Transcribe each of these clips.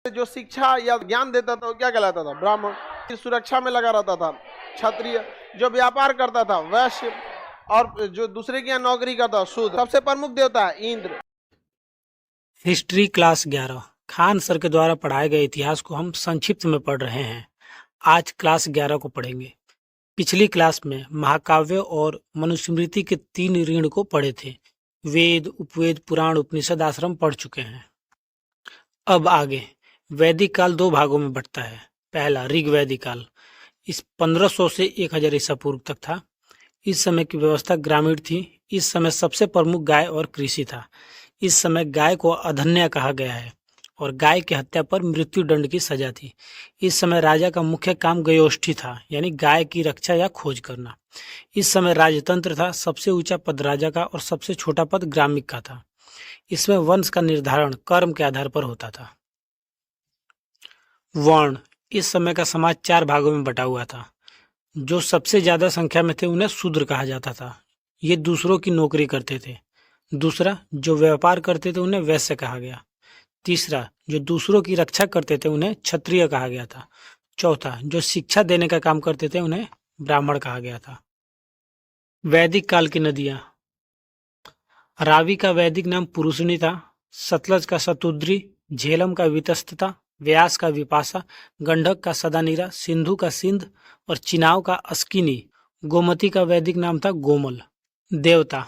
जो शिक्षा या ज्ञान देता था वो क्या कहलाता था? ब्राह्मण। सुरक्षा में लगा रहता था क्षत्रिय। जो व्यापार करता था वैश्य। और जो दूसरे के यहाँ नौकरी करता था शूद्र। सबसे प्रमुख देवता है Indra. History class 11 Khan sir के द्वारा पढ़ाए गए इतिहास को हम संक्षिप्त में पढ़ रहे हैं। आज क्लास 11 को पढ़ेंगे। पिछली क्लास में महाकाव्य और मनुस्मृति के 3 ऋण को पढ़े थे। वेद, उपवेद, पुराण, उपनिषद, आश्रम पढ़ चुके हैं। अब आगे वैदिक काल 2 भागों में बंटता है। पहला ऋग्वैदिक काल, इस 1500 से 1000 ईसा पूर्व तक था। इस समय की व्यवस्था ग्रामीण थी। इस समय सबसे प्रमुख गाय और कृषि था। इस समय गाय को अधन्या कहा गया है और गाय की हत्या पर मृत्यु दंड की सजा थी। इस समय राजा का मुख्य काम गयोष्ठी था, यानी गाय की रक्षा या खोज करना। इस समय राजतंत्र था। सबसे ऊंचा पद राजा का और सबसे छोटा पद ग्रामिक का था। इसमें वंश का निर्धारण कर्म के आधार पर होता था। वर्ण, इस समय का समाज 4 भागों में बटा हुआ था। जो सबसे ज्यादा संख्या में थे उन्हें शूद्र कहा जाता था। ये दूसरों की नौकरी करते थे। दूसरा, जो व्यापार करते थे उन्हें वैश्य कहा गया। तीसरा, जो दूसरों की रक्षा करते थे उन्हें क्षत्रिय कहा गया था। चौथा, जो शिक्षा देने का काम करते थे उन्हें ब्राह्मण कहा गया था। वैदिक काल की नदियां, रावी का वैदिक नाम पुरुषनी था। सतलज का शतुद्री, झेलम का वितस्तता, व्यास का विपाशा, गंडक का सदानीरा, सिंधु का सिंध और चिनाव का अस्किनी। गोमती का वैदिक नाम था गोमल। देवता,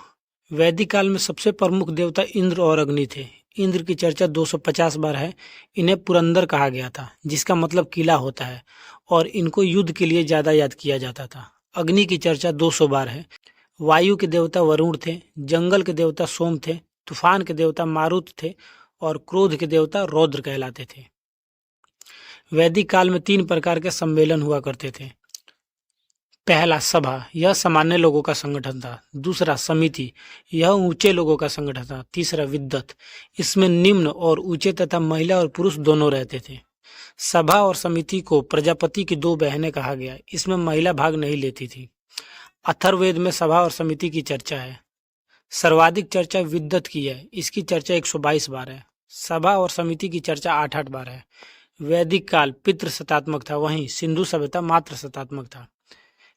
वैदिक काल में सबसे प्रमुख देवता इंद्र और अग्नि थे। इंद्र की चर्चा 250 बार है। इन्हें पुरंदर कहा गया था, जिसका मतलब किला होता है, और इनको युद्ध के लिए ज्यादा याद किया जाता था। अग्नि की चर्चा 200 बार है। वायु के देवता वरुण थे, जंगल के देवता सोम थे, तूफान के देवता मारुत थे और क्रोध के देवता रौद्र कहलाते थे। वैदिक काल में 3 प्रकार के सम्मेलन हुआ करते थे। पहला सभा, यह सामान्य लोगों का संगठन था। दूसरा समिति, यह ऊंचे लोगों का संगठन था। तीसरा विद्वत, इसमें निम्न और ऊंचे तथा महिला और पुरुष दोनों रहते थे। सभा और समिति को प्रजापति की 2 बहनें कहा गया। इसमें महिला भाग नहीं लेती थी। अथर्ववेद में सभा और समिति की चर्चा है। सर्वाधिक चर्चा विद्वत की है। इसकी चर्चा 122 बार है। सभा और समिति की चर्चा 8-8 बार है। वैदिक काल पितृ सत्तात्मक था, वहीं सिंधु सभ्यता मात्र सत्तात्मक था।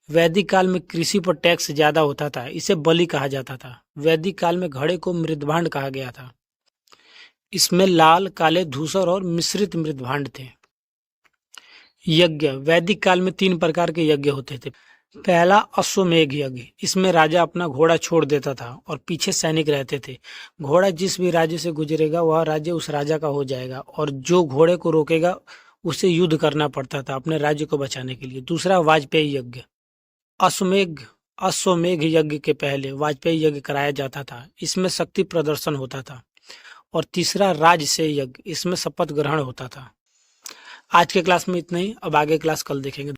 वैदिक काल में कृषि पर टैक्स ज्यादा होता था, इसे बलि कहा जाता था। वैदिक काल में घड़े को मृदभांड कहा गया था। इसमें लाल, काले, धूसर और मिश्रित मृदभांड थे। यज्ञ, वैदिक काल में 3 प्रकार के यज्ञ होते थे। पहला अश्वमेघ यज्ञ, इसमें राजा अपना घोड़ा छोड़ देता था और पीछे सैनिक रहते थे। घोड़ा जिस भी राज्य से गुजरेगा वह राज्य उस राजा का हो जाएगा, और जो घोड़े को रोकेगा उसे युद्ध करना पड़ता था अपने राज्य को बचाने के लिए। दूसरा वाजपेयी यज्ञ, अश्वमेघ यज्ञ के पहले वाजपेयी यज्ञ कराया जाता था। इसमें शक्ति प्रदर्शन होता था। और तीसरा राजसेय यज्ञ, इसमें शपथ ग्रहण होता था। आज के क्लास में इतना ही। अब आगे क्लास कल देखेंगे।